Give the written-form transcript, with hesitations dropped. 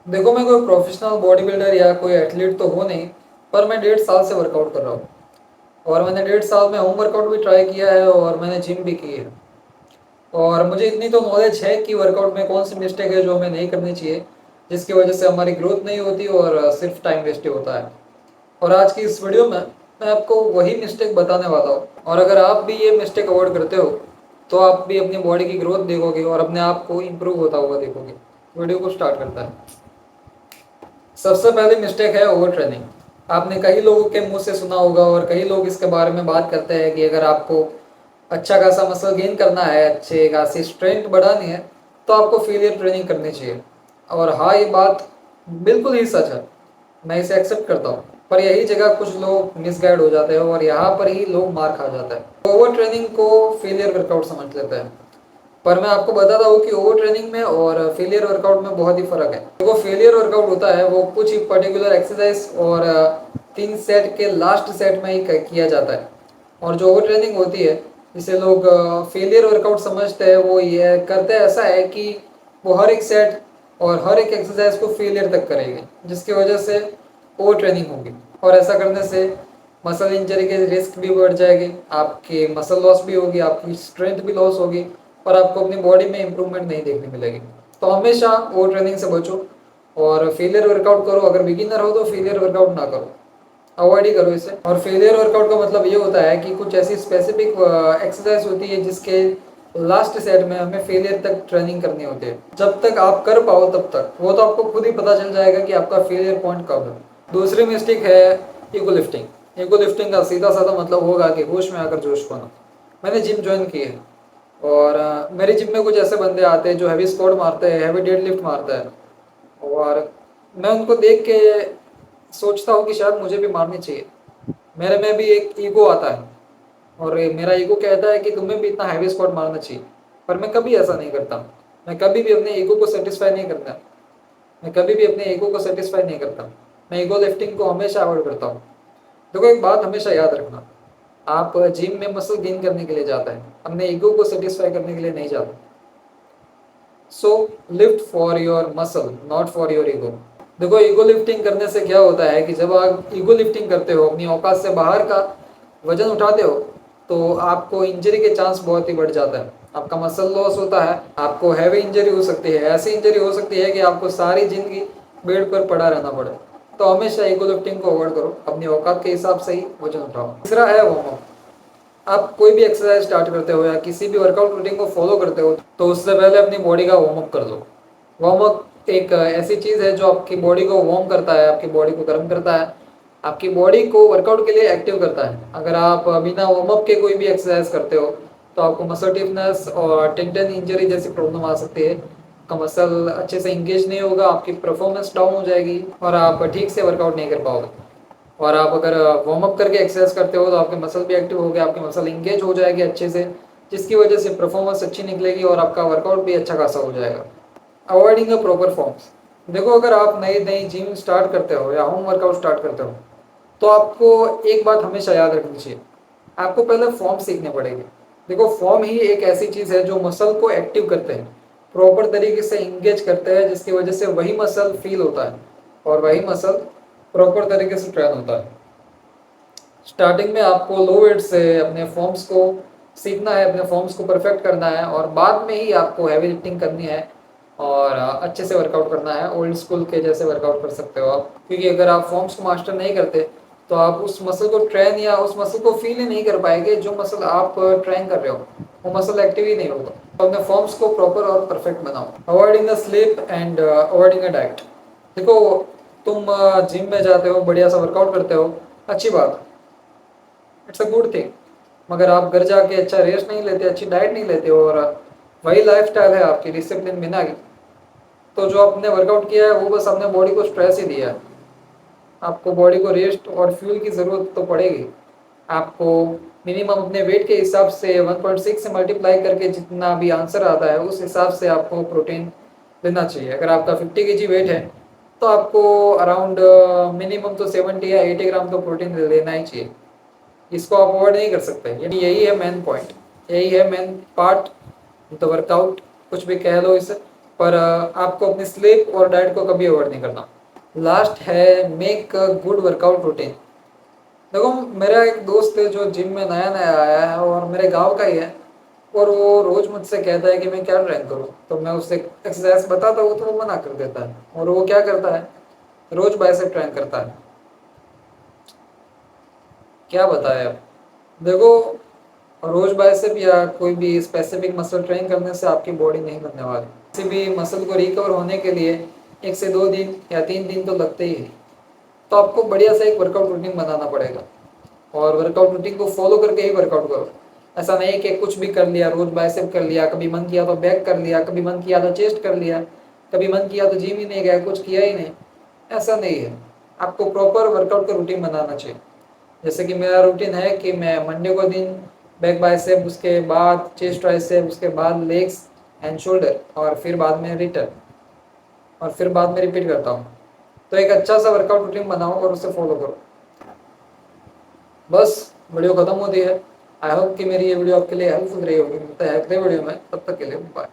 देखो, मैं कोई प्रोफेशनल बॉडी बिल्डर या कोई एथलीट तो हो नहीं, पर मैं 1.5 साल से वर्कआउट कर रहा हूँ। और मैंने 1.5 साल में होम वर्कआउट भी ट्राई किया है और मैंने जिम भी की है। और मुझे इतनी तो नॉलेज है कि वर्कआउट में कौन सी मिस्टेक है जो हमें नहीं करनी चाहिए, जिसकी वजह से हमारी ग्रोथ नहीं होती और सिर्फ टाइम वेस्ट ही होता है। और आज की इस वीडियो में मैं आपको वही मिस्टेक बताने वाला हूँ, और अगर आप भी ये मिस्टेक अवॉइड करते हो तो आप भी अपनी बॉडी की ग्रोथ देखोगे और अपने आप को इम्प्रूव होता हुआ देखोगे। वीडियो को स्टार्ट करता है। सबसे पहली मिस्टेक है ओवर ट्रेनिंग। आपने कई लोगों के मुंह से सुना होगा और कई लोग इसके बारे में बात करते हैं कि अगर आपको अच्छा खासा मसल गेन करना है, अच्छे खासी स्ट्रेंथ बढ़ानी है, तो आपको फेलियर ट्रेनिंग करनी चाहिए। और हाँ, ये बात बिल्कुल ही सच है, मैं इसे एक्सेप्ट करता हूँ। पर यही जगह कुछ लोग मिसगाइड हो जाते हैं और यहाँ पर ही लोग मार खा जाते हैं। ओवर ट्रेनिंग को फेलियर वर्कआउट समझ लेते हैं, पर मैं आपको बताता हूँ कि ओवर ट्रेनिंग में और फेलियर वर्कआउट में बहुत ही फर्क है। देखो, फेलियर वर्कआउट होता है वो कुछ ही पर्टिकुलर एक्सरसाइज और 3 सेट के लास्ट सेट में ही किया जाता है। और जो ओवर ट्रेनिंग होती है, जिसे लोग फेलियर वर्कआउट समझते हैं, वो ये करते हैं ऐसा है कि वो हर एक सेट और हर एक एक्सरसाइज को फेलियर तक करेंगे, जिसकी वजह से ओवर ट्रेनिंग होगी। और ऐसा करने से मसल इंजरी के रिस्क भी बढ़ जाएगी, आपके मसल लॉस भी होगी, आपकी स्ट्रेंथ भी लॉस होगी, और आपको अपनी बॉडी में इंप्रूवमेंट नहीं देखने मिलेगी। तो हमेशा ओवर ट्रेनिंग से बचो और फेलियर वर्कआउट करो। अगर बिगिनर हो तो फेलियर वर्कआउट ना करो, अवॉइड ही करो इसे। और फेलियर वर्कआउट का मतलब ये होता है कि कुछ ऐसी स्पेसिफिक एक्सरसाइज होती है जिसके लास्ट सेट में हमें फेलियर तक ट्रेनिंग करनी होती है। जब तक आप कर पाओ तब तक, वो तो आपको खुद ही पता चल जाएगा कि आपका फेलियर पॉइंट कब है। दूसरी मिस्टेक है ईगो लिफ्टिंग। ईगो लिफ्टिंग का सीधा साधा मतलब होगा कि होश में आकर जोश पाना। मैंने जिम ज्वाइन की है और मेरी जिम में कुछ ऐसे बंदे आते हैं जो हैवी स्क्वाट मारते हैं, हैवी डेड लिफ्ट मारते हैं, और मैं उनको देख के सोचता हूँ कि शायद मुझे भी मारनी चाहिए। मेरे में भी एक ईगो आता है और मेरा ईगो कहता है कि तुम्हें भी इतना हैवी स्क्वाट मारना चाहिए, पर मैं कभी ऐसा नहीं करता। मैं कभी भी अपने ईगो को सेटिस्फाई नहीं करता। मैं कभी भी अपने ईगो को सेटिस्फाई नहीं करता। मैं ईगो लिफ्टिंग को हमेशा अवॉइड करता हूँ। देखो, एक बात हमेशा याद रखना, आप जिम में मसल गेन करने के लिए जाते हैं, अपने ईगो को सेटिस्फाई करने के लिए नहीं जाते। So lift for your muscle, not for your ego. देखो, ईगो लिफ्टिंग करने से क्या होता है कि जब आप ईगो लिफ्टिंग करते हो, अपनी औकात से बाहर का वजन उठाते हो, तो आपको इंजरी के चांस बहुत ही बढ़ जाता है। आपका मसल लॉस होता है, आपको हैवी इंजरी हो सकती है। ऐसी इंजरी हो सकती है कि आपको सारी जिंदगी बेड पर पड़ा रहना पड़े। तो हमेशा ईगो लिफ्टिंग को अवॉइड करो, अपनी औकात के हिसाब से ही वजन उठाओ। तीसरा है वार्म अप। आप कोई भी एक्सरसाइज स्टार्ट करते हो या किसी भी वर्कआउट रूटीन को फॉलो करते हो, तो उससे पहले अपनी बॉडी का वार्म अप कर दो। वार्म अप एक ऐसी चीज़ है जो आपकी बॉडी को वार्म करता है, आपकी बॉडी को गर्म करता है, आपकी बॉडी को वर्कआउट के लिए एक्टिव करता है। अगर आप बिना वार्म अप के कोई भी एक्सरसाइज करते हो तो आपको मसल टिफनेस और टेंडन इंजरी जैसी प्रॉब्लम आ सकती है। आपका मसल अच्छे से इंगेज नहीं होगा, आपकी परफॉर्मेंस डाउन हो जाएगी और आप ठीक से वर्कआउट नहीं कर पाओगे। और आप अगर वार्म अप करके एक्सरसाइज करते हो तो आपके मसल भी एक्टिव हो गए, आपकी मसल इंगेज हो जाएगी अच्छे से, जिसकी वजह से परफॉर्मेंस अच्छी निकलेगी और आपका वर्कआउट भी अच्छा खासा हो जाएगा। Avoiding a proper forms. देखो, अगर आप नई नई जिम स्टार्ट करते हो या होम वर्कआउट स्टार्ट करते हो, तो आपको एक बात हमेशा याद रखनी चाहिए, आपको पहले फॉर्म सीखने पड़ेंगे। देखो, फॉर्म ही एक ऐसी चीज़ है जो मसल को एक्टिव करते हैं, प्रॉपर तरीके से इंगेज करते हैं, जिसकी वजह से वही मसल फील होता है और वही मसल प्रॉपर तरीके से ट्रेन होता है। स्टार्टिंग में आपको लो वेट से अपने फॉर्म्स को सीखना है, अपने फॉर्म्स को परफेक्ट करना है, और बाद में ही आपको हैवी लिफ्टिंग करनी है और अच्छे से वर्कआउट करना है। ओल्ड स्कूल के जैसे वर्कआउट कर सकते हो आप, क्योंकि अगर आप फॉर्म्स को मास्टर नहीं करते तो आप उस मसल को ट्रेन या उस मसल को फील ही नहीं कर पाएंगे। जो मसल आप ट्रेन कर रहे हो वो मसल एक्टिव ही नहीं होगा। तो अपने फॉर्म्स को प्रॉपर और परफेक्ट बनाओ। Avoiding the sleep and avoiding a diet. देखो, तुम जिम में जाते हो, बढ़िया सा वर्कआउट करते हो, अच्छी बात, इट्स अ गुड थिंग, मगर आप घर जाके अच्छा रेस्ट नहीं लेते, अच्छी डाइट नहीं लेते हो, और वही लाइफस्टाइल है आपकी डिसिप्लिन बिना की, तो जो आपने वर्कआउट किया है वो बस अपने बॉडी को स्ट्रेस ही दिया है। आपको बॉडी को रेस्ट और फ्यूल की ज़रूरत तो पड़ेगी। आपको मिनिमम अपने वेट के हिसाब से 1.6 से मल्टीप्लाई करके जितना भी आंसर आता है उस हिसाब से आपको प्रोटीन लेना चाहिए। अगर आपका 50 kg वेट है तो आपको अराउंड मिनिमम तो 70 या 80 ग्राम तो प्रोटीन लेना ही चाहिए। इसको आप अवॉइड नहीं कर सकते। यानी यही है मेन पॉइंट, यही है मेन पार्ट द वर्कआउट, कुछ भी कह लो इसे। पर आपको अपनी स्लीप और डाइट को कभी अवॉइड नहीं करना। लास्ट है make a good workout routine. देखो, मेरा एक दोस्त है जो जिम में नया नया आया है और मेरे गांव का ही है, और वो रोज मुझसे कहता है कि मैं क्या ट्रेन करूं। तो मैं उससे एक्सरसाइज बताता हूँ तो वो मना कर देता है, और वो क्या करता है, रोज बाइसेप ट्रेन करता है। क्या बताए अब। देखो, रोज बाइसेप या कोई भी स्पेसिफिक मसल ट्रेन करने से आपकी बॉडी नहीं बनने वाली। किसी भी मसल को रिकवर होने के लिए 1 से 2 दिन या 3 दिन तो लगते ही हैं। तो आपको बढ़िया सा एक वर्कआउट रूटीन बनाना पड़ेगा, और वर्कआउट रूटीन को फॉलो करके ही वर्कआउट करो। ऐसा नहीं कि कुछ भी कर लिया, रोज बाइसेप कर लिया, कभी मन किया तो बैक कर लिया, कभी मन किया तो चेस्ट कर लिया, कभी मन किया तो जिम ही नहीं गया, कुछ किया ही नहीं। ऐसा नहीं है। आपको प्रॉपर वर्कआउट का रूटीन बनाना चाहिए। जैसे कि मेरा रूटीन है कि मैं मंडे को दिन बैक बाइसेप, उसके बाद चेस्ट ट्राइसेप, उसके बाद लेग्स एंड शोल्डर, और फिर बाद में रिटर्न, और फिर बाद में रिपीट करता हूँ। तो एक अच्छा सा वर्कआउट रूटीन बनाओ और उसे फॉलो करो। बस, वीडियो खत्म होती है। आई होप कि मेरी ये वीडियो आपके लिए हेल्पफुल रही होगी। मिलता है अगले वीडियो में, तब तक के लिए बाय।